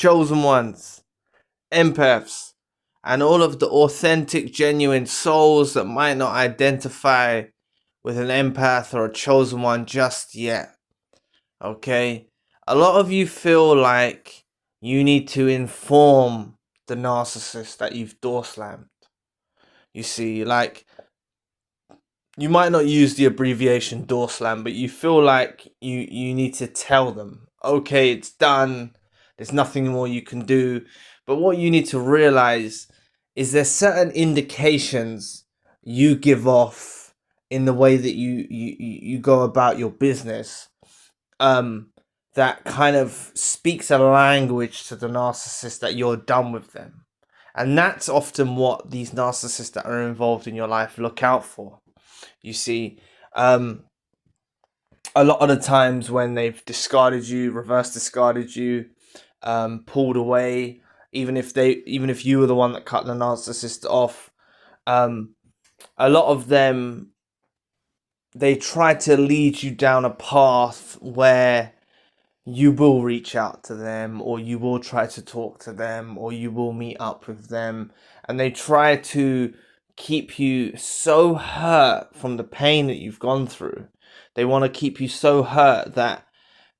chosen ones, empaths, and all of the authentic, genuine souls that might not identify with an empath or a chosen one just yet. Okay? A lot of you feel like you need to inform the narcissist that you've door slammed. You see, like, you might not use the abbreviation door slam, but you feel like you need to tell them, okay, it's done, there's nothing more you can do. But what you need to realize is there's certain indications you give off in the way that you go about your business, that kind of speaks a language to the narcissist that you're done with them. And that's often what these narcissists that are involved in your life look out for. You see, a lot of the times when they've discarded you, reverse discarded you, pulled away, even if you were the one that cut the narcissist off, a lot of them, they try to lead you down a path where you will reach out to them, or you will try to talk to them, or you will meet up with them, and they try to keep you so hurt from the pain that you've gone through. They want to keep you so hurt that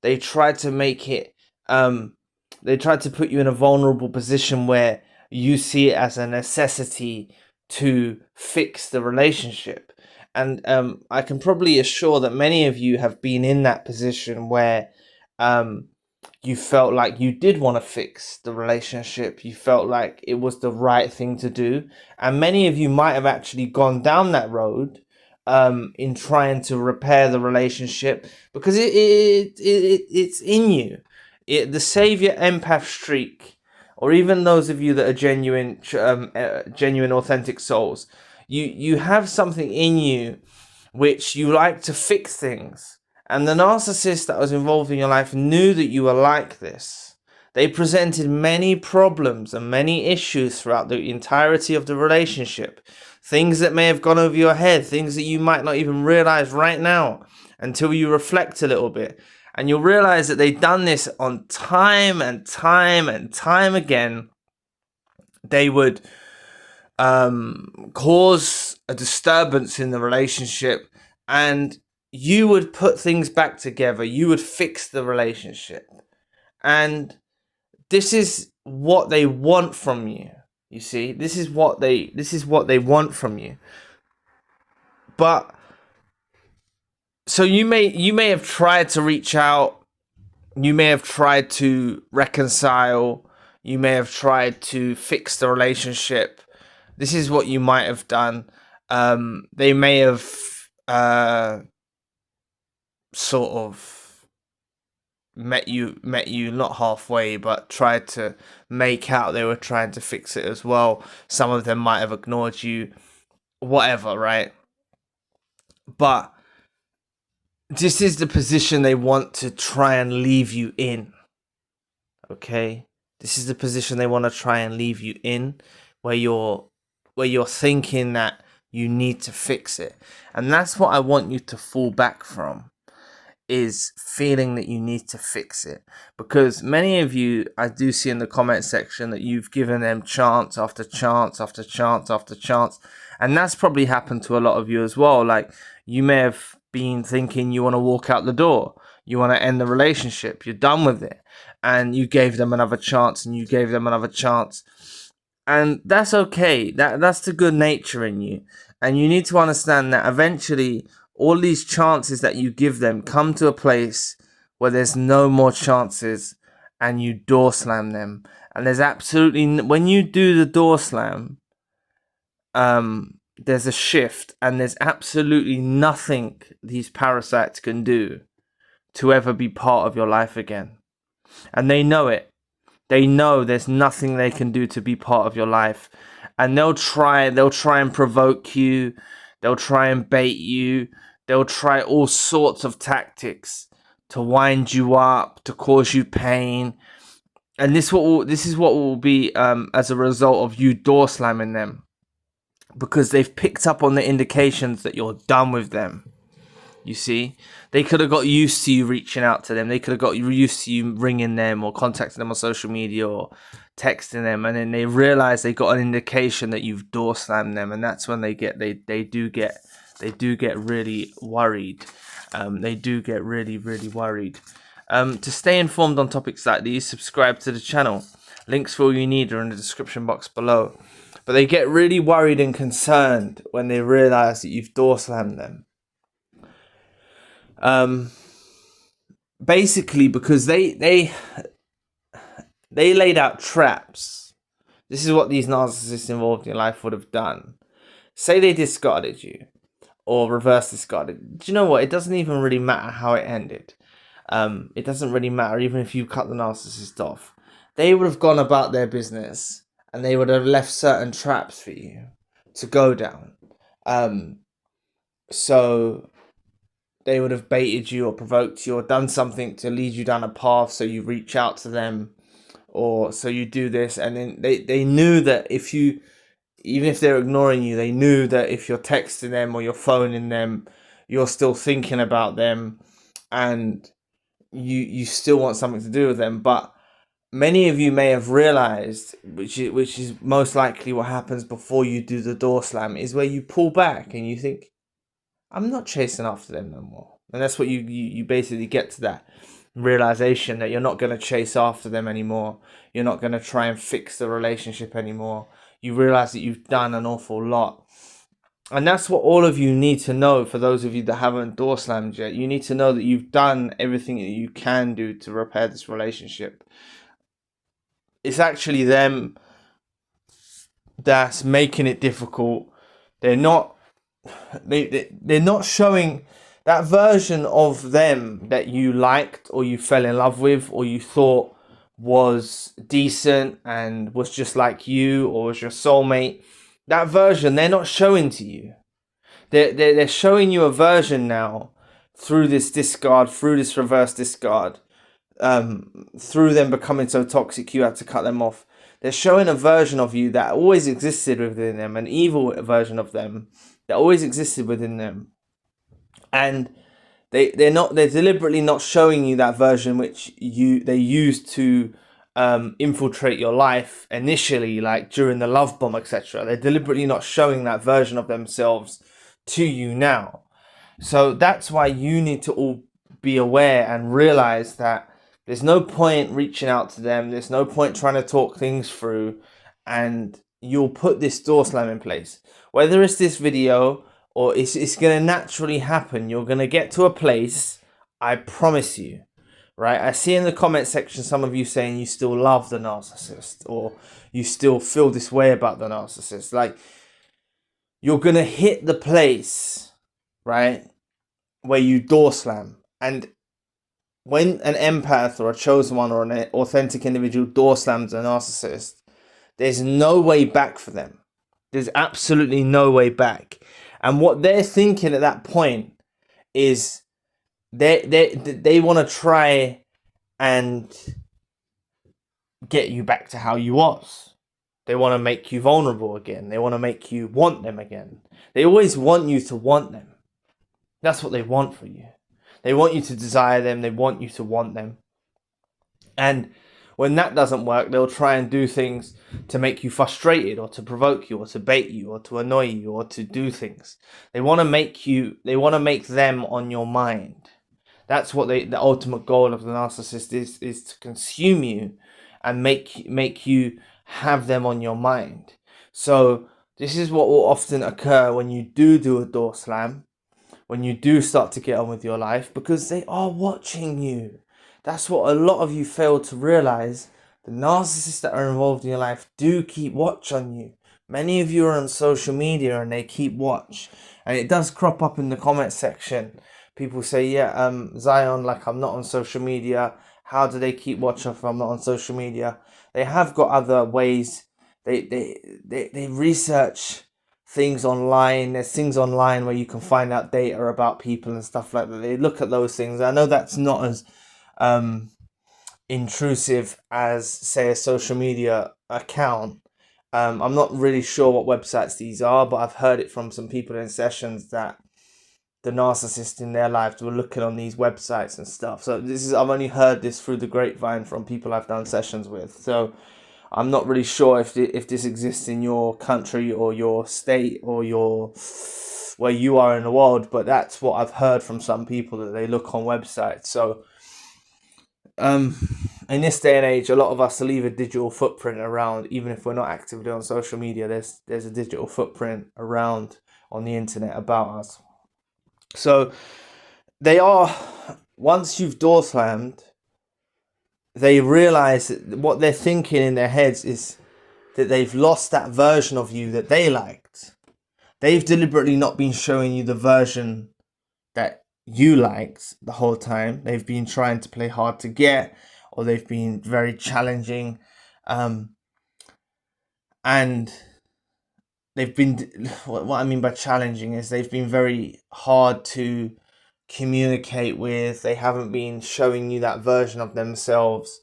they try to make it, they try to put you in a vulnerable position where you see it as a necessity to fix the relationship. And I can probably assure that many of you have been in that position where you felt like you did want to fix the relationship. You felt like it was the right thing to do. And many of you might have actually gone down that road in trying to repair the relationship, because it's in you. The savior empath streak, or even those of you that are genuine authentic souls, you have something in you which you like to fix things. And the narcissist that was involved in your life knew that you were like this. They presented many problems and many issues throughout the entirety of the relationship. Things that may have gone over your head, things that you might not even realize right now until you reflect a little bit. And you'll realize that they've done this on time and time and time again. They would cause a disturbance in the relationship, and you would put things back together. You would fix the relationship. And this is what they want from you. You see, this is what they want from you. But so you may have tried to reach out, you may have tried to reconcile, you may have tried to fix the relationship. This is what you might have done. They may have sort of met you not halfway, but tried to make out they were trying to fix it as well. Some of them might have ignored you, whatever, right? But this is the position they want to try and leave you in. Okay, this is the position they want to try and leave you in, where you're thinking that you need to fix it. And that's what I want you to fall back from, is feeling that you need to fix it. Because many of you, I do see in the comment section that you've given them chance after chance after chance after chance. And that's probably happened to a lot of you as well. Like, you may have been thinking you want to walk out the door, you want to end the relationship, you're done with it, and you gave them another chance, and you gave them another chance. And that's okay. That's the good nature in you. And you need to understand that eventually all these chances that you give them come to a place where there's no more chances, and you door slam them. And there's absolutely, when you do the door slam, there's a shift, and there's absolutely nothing these parasites can do to ever be part of your life again. And they know it. They know there's nothing they can do to be part of your life. And they'll try and provoke you. They'll try and bait you. They'll try all sorts of tactics to wind you up, to cause you pain. And this is what will be as a result of you door slamming them. Because they've picked up on the indications that you're done with them. You see, they could have got used to you reaching out to them. They could have got used to you ringing them or contacting them on social media or texting them, and then they realize they got an indication that you've door slammed them, and that's when they do get really worried. They do get really worried. To stay informed on topics like these, subscribe to the channel. Links for all you need are in the description box below. But they get really worried and concerned when they realize that you've door slammed them. Basically because they laid out traps. This is what these narcissists involved in your life would have done. Say they discarded you or reverse discarded. Do you know what? It doesn't even really matter how it ended. It doesn't really matter even if you cut the narcissist off. They would have gone about their business and they would have left certain traps for you to go down. So they would have baited you or provoked you or done something to lead you down a path, so you reach out to them, or so you do this, and then they knew that if you, even if they're ignoring you, they knew that if you're texting them or you're phoning them, you're still thinking about them and you still want something to do with them. But many of you may have realized, which is most likely what happens before you do the door slam, is where you pull back and you think, I'm not chasing after them no more. And that's what you basically get to, that realization that you're not going to chase after them anymore. You're not going to try and fix the relationship anymore. You realize that you've done an awful lot. And that's what all of you need to know. For those of you that haven't door slammed yet, you need to know that you've done everything that you can do to repair this relationship. It's actually them that's making it difficult. They're not showing that version of them that you liked or you fell in love with or you thought was decent and was just like you or was your soulmate. That version they're not showing to you. They're showing you a version now through this discard, through this reverse discard, through them becoming so toxic you had to cut them off. They're showing a version of you that always existed within them, an evil version of them that always existed within them. And they're deliberately not showing you that version which they used to infiltrate your life initially, like during the love bomb, etc. They're deliberately not showing that version of themselves to you now. So that's why you need to all be aware and realize that there's no point reaching out to them. There's no point trying to talk things through, and you'll put this door slam in place. Whether it's this video or it's going to naturally happen, you're going to get to a place, I promise you, right? I see in the comment section some of you saying you still love the narcissist or you still feel this way about the narcissist. Like, you're going to hit the place, right, where you door slam. And when an empath or a chosen one or an authentic individual door slams a narcissist, there's no way back for them. There's absolutely no way back. And what they're thinking at that point is they want to try and get you back to how you was. They want to make you vulnerable again. They want to make you want them again. They always want you to want them. That's what they want for you. They want you to desire them. They want you to want them. And when that doesn't work, they'll try and do things to make you frustrated or to provoke you or to bait you or to annoy you or to do things. They want to make them on your mind. That's what the ultimate goal of the narcissist is to consume you and make you have them on your mind. So this is what will often occur when you do a door slam, when you do start to get on with your life, because they are watching you. That's what a lot of you fail to realize. The narcissists that are involved in your life do keep watch on you. Many of you are on social media and they keep watch. And it does crop up in the comment section. People say, yeah, Zion, like, I'm not on social media. How do they keep watch if I'm not on social media? They have got other ways. They research things online. There's things online where you can find out data about people and stuff like that. They look at those things. I know that's not as intrusive as, say, a social media account. I'm not really sure what websites these are, but I've heard it from some people in sessions that the narcissist in their lives were looking on these websites and stuff. So I've only heard this through the grapevine from people I've done sessions with. So I'm not really sure if this exists in your country or your state or where you are in the world, but that's what I've heard from some people, that they look on websites. So in this day and age, a lot of us leave a digital footprint around. Even if we're not actively on social media, there's a digital footprint around on the internet about us. So they are, once you've door slammed, they realize that what they're thinking in their heads is that they've lost that version of you that they liked. They've deliberately not been showing you the version that you liked the whole time. They've been trying to play hard to get, or they've been very challenging, and they've been, what I mean by challenging is they've been very hard to communicate with. They haven't been showing you that version of themselves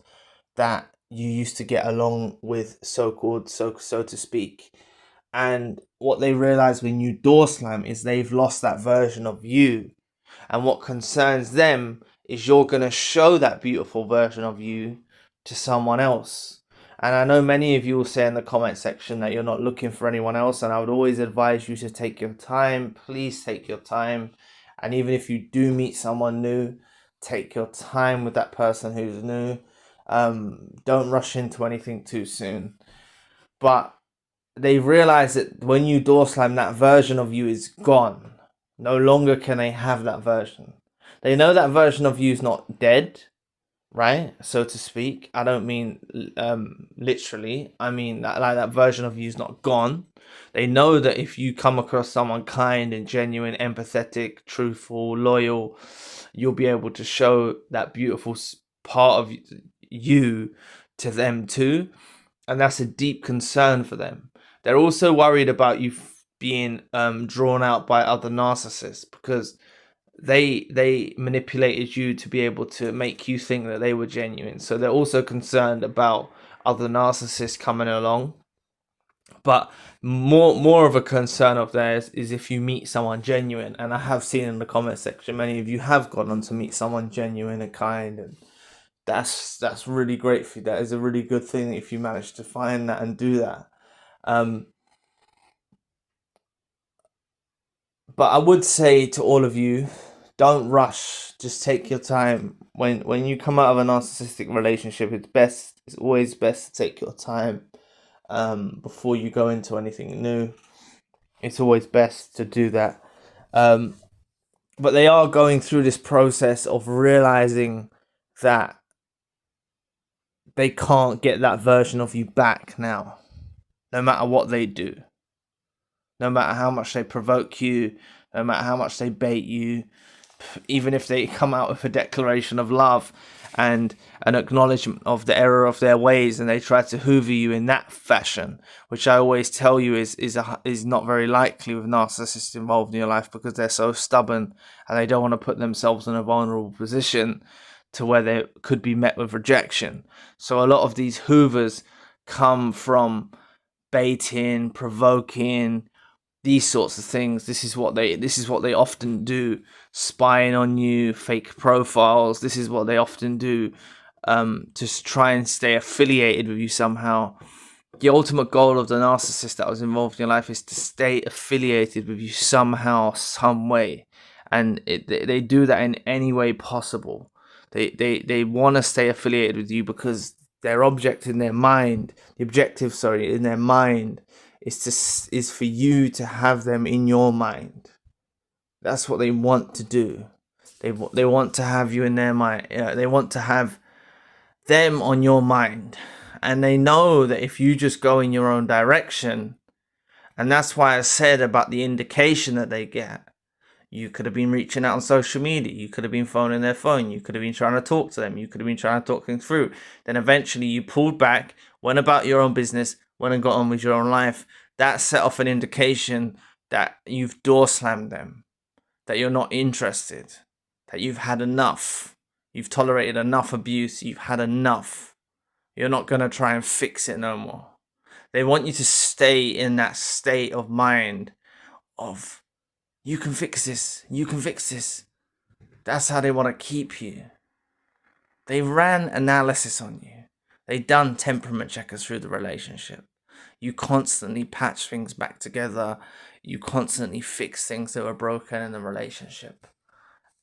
that you used to get along with, so to speak. And what they realize when you door slam is they've lost that version of you. And what concerns them is you're going to show that beautiful version of you to someone else. And I know many of you will say in the comment section that you're not looking for anyone else. And I would always advise you to take your time. Please take your time. And even if you do meet someone new, take your time with that person who's new. Don't rush into anything too soon. But they realize that when you door slam, that version of you is gone. No longer can they have that version. They know that version of you is not dead, right? So to speak. I don't mean literally. I mean that version of you is not gone. They know that if you come across someone kind and genuine, empathetic, truthful, loyal, you'll be able to show that beautiful part of you to them too. And that's a deep concern for them. They're also worried about you being drawn out by other narcissists, because they manipulated you to be able to make you think that they were genuine. So they're also concerned about other narcissists coming along. But more of a concern of theirs is if you meet someone genuine. And I have seen in the comment section, many of you have gone on to meet someone genuine and kind, and that's really great for you. That is a really good thing if you manage to find that and do that. But I would say to all of you, don't rush. Just take your time. When you come out of a narcissistic relationship, it's always best to take your time before you go into anything new. It's always best to do that. But they are going through this process of realizing that they can't get that version of you back now, no matter what they do. No matter how much they provoke you, no matter how much they bait you, even if they come out with a declaration of love and an acknowledgement of the error of their ways, and they try to hoover you in that fashion, which I always tell you is not very likely with narcissists involved in your life, because they're so stubborn and they don't want to put themselves in a vulnerable position to where they could be met with rejection. So a lot of these hoovers come from baiting, provoking, these sorts of things. This is what they often do. Spying on you, fake profiles. This is what they often do to try and stay affiliated with you somehow. The ultimate goal of the narcissist that was involved in your life is to stay affiliated with you somehow, some way. And they do that in any way possible. They want to stay affiliated with you because their objective in their mind is for you to have them in your mind. That's what they want to do. They want to have you in their mind. They want to have them on your mind. And they know that if you just go in your own direction, and that's why I said about the indication that they get. You could have been reaching out on social media. You could have been phoning their phone. You could have been trying to talk to them. You could have been trying to talk things through. Then eventually you pulled back, went about your own business, went and got on with your own life. That set off an indication that you've door slammed them, that you're not interested, that you've had enough. You've tolerated enough abuse. You've had enough. You're not going to try and fix it no more. They want you to stay in that state of mind of, You can fix this. You can fix this. That's how they want to keep you. They ran analysis on you. They done temperament checkers through the relationship. You constantly patch things back together. You constantly fix things that were broken in the relationship.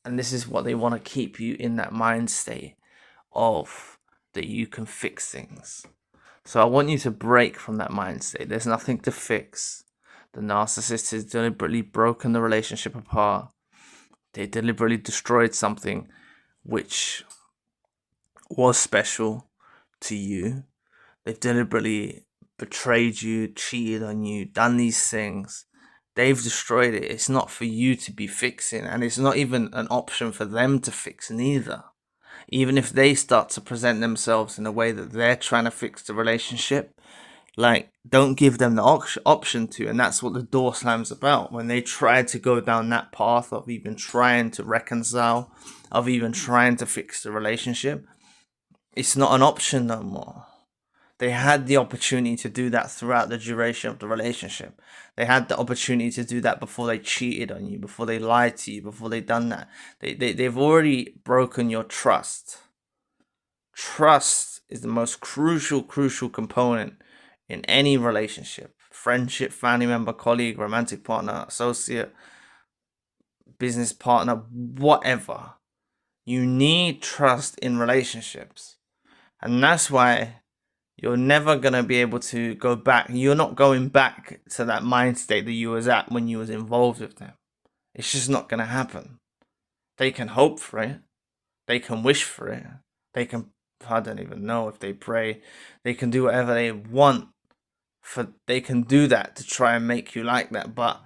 And this is what they want to keep you in, that mind state of that you can fix things. So I want you to break from that mind state. There's nothing to fix. The narcissist has deliberately broken the relationship apart. They deliberately destroyed something which was special to you. They've deliberately betrayed you, cheated on you, done these things. They've destroyed it. It's not for you to be fixing, and it's not even an option for them to fix neither. Even if they start to present themselves in a way that they're trying to fix the relationship, like, don't give them the option to. And that's what the door slam's about. When they try to go down that path of even trying to reconcile, of even trying to fix the relationship, it's not an option no more. They had the opportunity to do that throughout the duration of the relationship. They had the opportunity to do that before they cheated on you, before they lied to you, before they done that. They've already broken your trust. Trust is the most crucial component in any relationship. Friendship, family member, colleague, romantic partner, associate, business partner, whatever. You need trust in relationships. And that's why you're never going to be able to go back. You're not going back to that mind state that you was at when you was involved with them. It's just not going to happen. They can hope for it. They can wish for it. They can, I don't even know if they pray. They can do whatever they want. They can do that to try and make you like that. But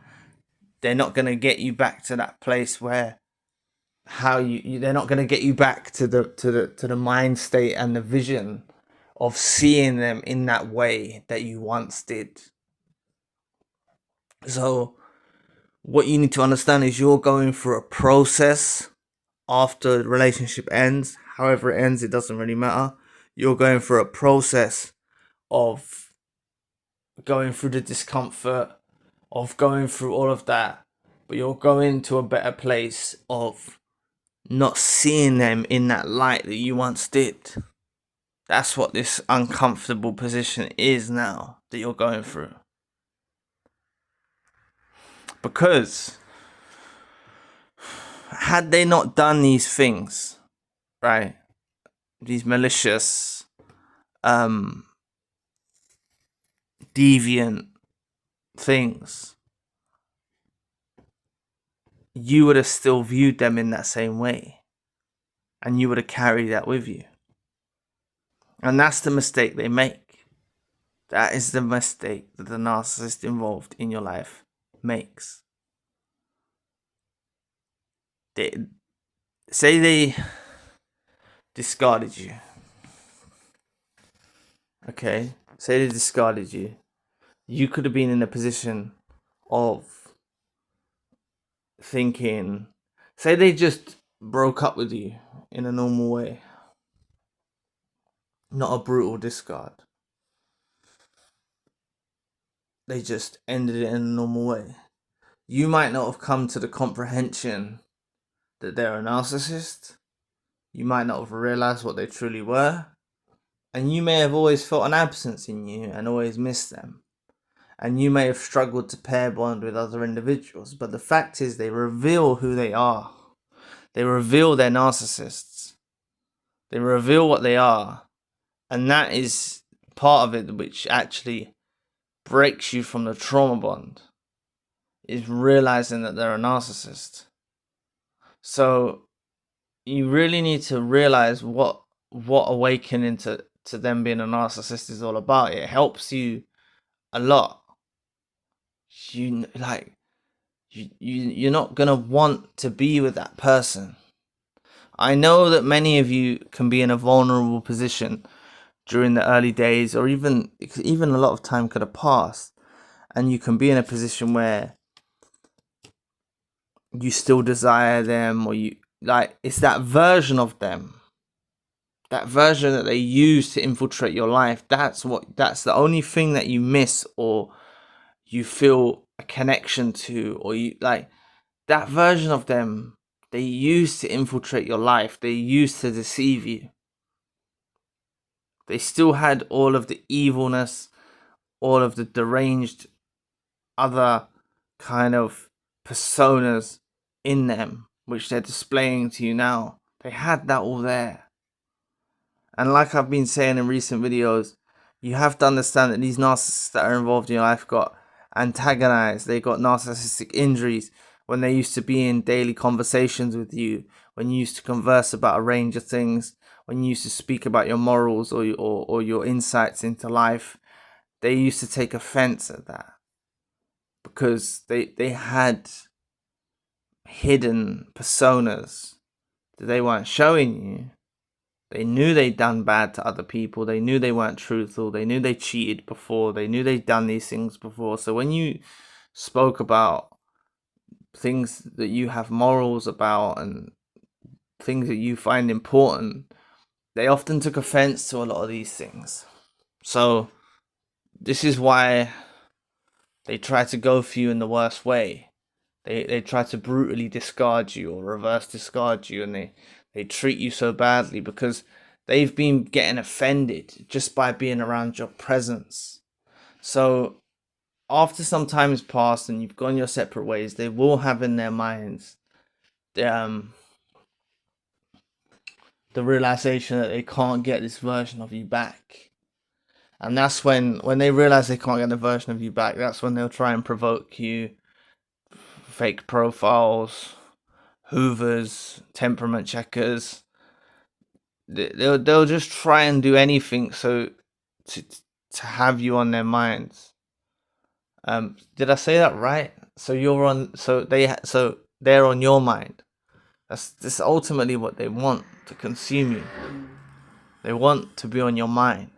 they're not going to get you back to that place where they're not going to get you back to the mind state and the vision of seeing them in that way that you once did. So what you need to understand is you're going through a process after the relationship ends. However it ends, it doesn't really matter. You're going through a process of going through the discomfort, of going through all of that, but you're going to a better place of not seeing them in that light that you once did. That's what this uncomfortable position is now that you're going through. Because had they not done these things, right, these malicious, deviant things, you would have still viewed them in that same way. And you would have carried that with you. And that's the mistake they make. That is the mistake that the narcissist involved in your life makes. Say they discarded you. Okay? Say they discarded you. You could have been in a position of thinking, say they just broke up with you in a normal way. Not a brutal discard. They just ended it in a normal way. You might not have come to the comprehension that they're a narcissist. You might not have realized what they truly were. And you may have always felt an absence in you and always missed them. And you may have struggled to pair bond with other individuals. But the fact is, they reveal who they are. They reveal they're narcissists. They reveal what they are. And that is part of it which actually breaks you from the trauma bond, is realizing that they're a narcissist. So you really need to realize what awakening to them being a narcissist is all about. It helps you a lot. You're not gonna want to be with that person. I know that many of you can be in a vulnerable position during the early days, or even a lot of time could have passed, and you can be in a position where you still desire them, or it's that version of them, that version that they use to infiltrate your life. That's the only thing that you miss, or you feel a connection to, or that version of them, they used to infiltrate your life. They used to deceive you. They still had all of the evilness, all of the deranged other kind of personas in them, which they're displaying to you now. They had that all there. And like I've been saying in recent videos, you have to understand that these narcissists that are involved in your life got antagonized. They got narcissistic injuries when they used to be in daily conversations with you, when you used to converse about a range of things, when you used to speak about your morals or your insights into life. They used to take offense at that because they had hidden personas that they weren't showing you. They knew they'd done bad to other people. They knew they weren't truthful. They knew they cheated before. They knew they'd done these things before. So when you spoke about things that you have morals about and things that you find important, they often took offense to a lot of these things. So this is why they try to go for you in the worst way. They try to brutally discard you or reverse discard you, and they treat you so badly because they've been getting offended just by being around your presence. So after some time has passed and you've gone your separate ways, they will have in their minds the realization that they can't get this version of you back. And that's when they realize they can't get the version of you back, that's when they'll try and provoke you. Fake profiles, hoovers, temperament checkers. They'll just try and do anything so to have you on their minds. Did I say that right? So they're on your mind. That's ultimately what they want, to consume you. They want to be on your mind.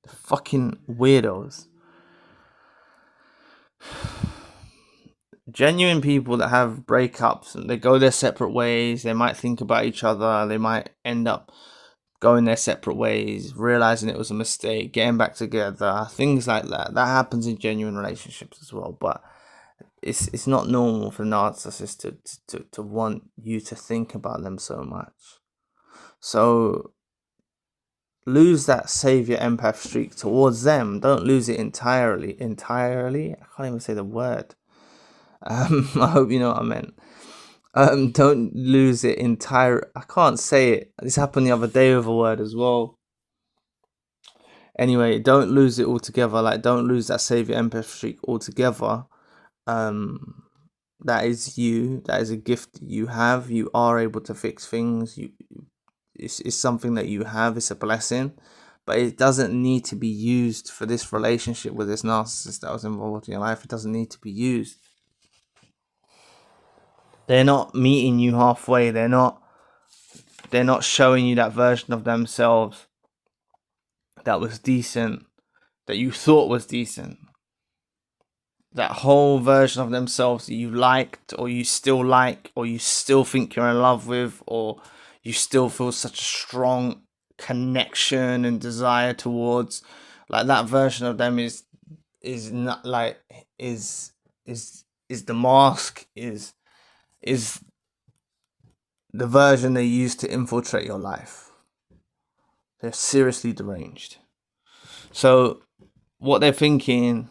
The fucking weirdos. Genuine people that have breakups and they go their separate ways, they might think about each other, they might end up going their separate ways, realizing it was a mistake, getting back together, things like that. That happens in genuine relationships as well, but it's not normal for narcissists to want you to think about them so much. So lose that savior empath streak towards them. Don't lose it entirely. I can't even say the word. I hope you know what I meant. Don't lose it entire. I can't say it. This happened the other day with a word as well. Anyway, don't lose it altogether. Like, don't lose that savior empath streak altogether. That is you. That is a gift you have. You are able to fix things. It's something that you have. It's a blessing. But it doesn't need to be used for this relationship with this narcissist that was involved in your life. It doesn't need to be used. They're not meeting you halfway. They're not showing you that version of themselves that was decent, that you thought was decent. That whole version of themselves that you liked, or you still like, or you still think you're in love with, or you still feel such a strong connection and desire towards. Like, that version of them is not like is the mask, is the version they use to infiltrate your life. They're seriously deranged. So what they're thinking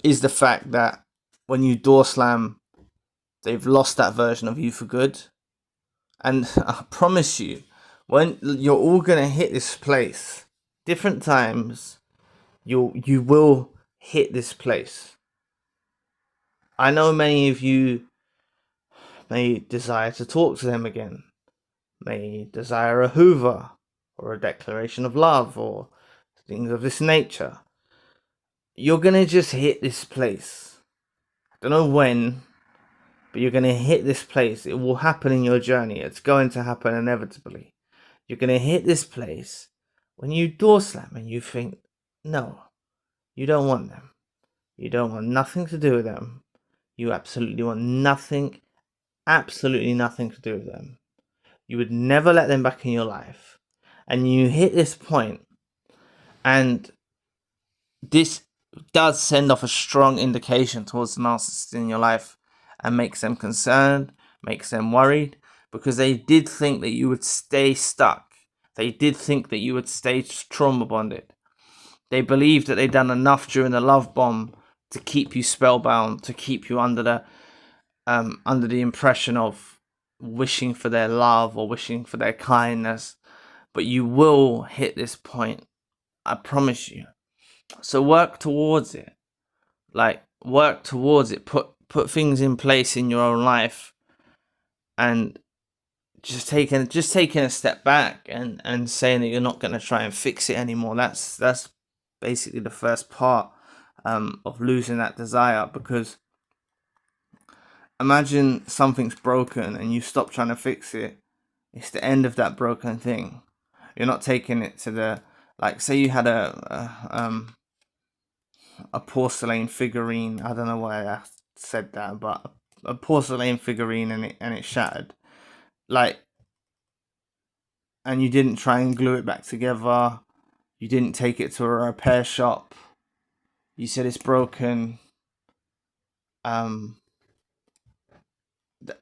is the fact that when you door slam, they've lost that version of you for good. And I promise you, when you're all gonna hit this place, different times, you will hit this place. I know many of you may desire to talk to them again, may desire a hoover or a declaration of love or things of this nature. You're gonna just hit this place. I don't know when, but you're gonna hit this place. It will happen in your journey. It's going to happen inevitably. You're gonna hit this place when you door slam and you think, no, you don't want them. You don't want nothing to do with them. You absolutely want nothing, absolutely nothing to do with them. You would never let them back in your life. And you hit this point, and this does send off a strong indication towards the narcissist in your life. and makes them concerned, makes them worried, because they did think that you would stay stuck. They did think that you would stay trauma bonded. They believed that they'd done enough during the love bomb to keep you spellbound, to keep you under the impression of wishing for their love or wishing for their kindness. But you will hit this point, I promise you. So work towards it. Like, work towards it. Put things in place in your own life, and just taking a step back and saying that you're not going to try and fix it anymore. That's basically the first part of losing that desire. Because imagine something's broken and you stop trying to fix it. It's the end of that broken thing. You're not taking it to the, like, say you had a porcelain figurine. I don't know why I said that, but a porcelain figurine, and it shattered. Like, and you didn't try and glue it back together. You didn't take it to a repair shop. You said it's broken.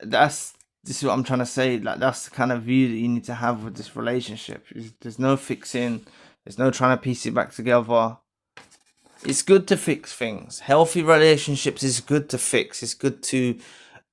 This is what I'm trying to say. Like, that's the kind of view that you need to have with this relationship. There's no fixing. There's no trying to piece it back together. It's good to fix things. Healthy relationships is good to fix. It's good to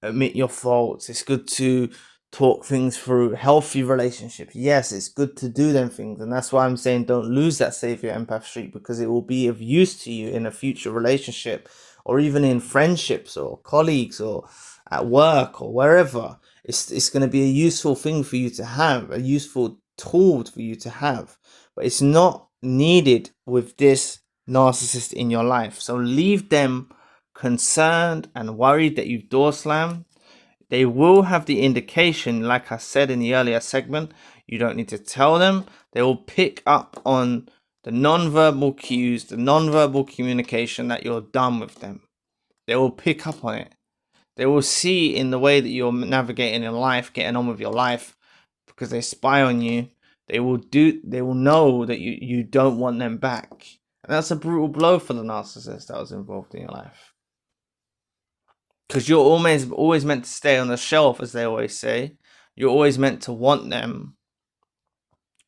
admit your faults. It's good to talk things through. Healthy relationships, yes, it's good to do them things. And that's why I'm saying don't lose that savior empath streak, because it will be of use to you in a future relationship, or even in friendships or colleagues or at work or wherever. It's going to be a useful thing for you to have, a useful tool for you to have, but it's not needed with this narcissist in your life. So leave them concerned and worried that you've door slammed. They will have the indication, like I said in the earlier segment. You don't need to tell them. They will pick up on the non-verbal cues, the non-verbal communication that you're done with them. They will pick up on it. They will see in the way that you're navigating in life, getting on with your life, because they spy on you. They will know that you don't want them back. And that's a brutal blow for the narcissist that was involved in your life. Because you're always meant to stay on the shelf, as they always say. You're always meant to want them.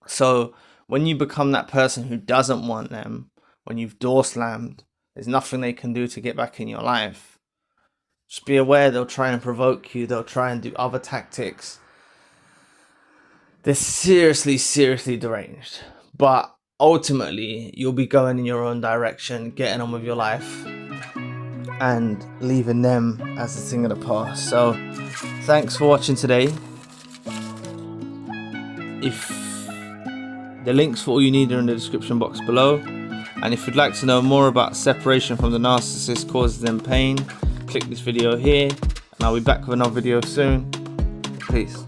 So when you become that person who doesn't want them, when you've door slammed, there's nothing they can do to get back in your life. Just be aware they'll try and provoke you. They'll try and do other tactics. They're seriously, seriously deranged. But ultimately, you'll be going in your own direction, getting on with your life, and leaving them as a thing of the past. So thanks for watching today. If the links for all you need are in the description box below, and if you'd like to know more about separation from the narcissist causes them pain, click this video here, and I'll be back with another video soon. Peace.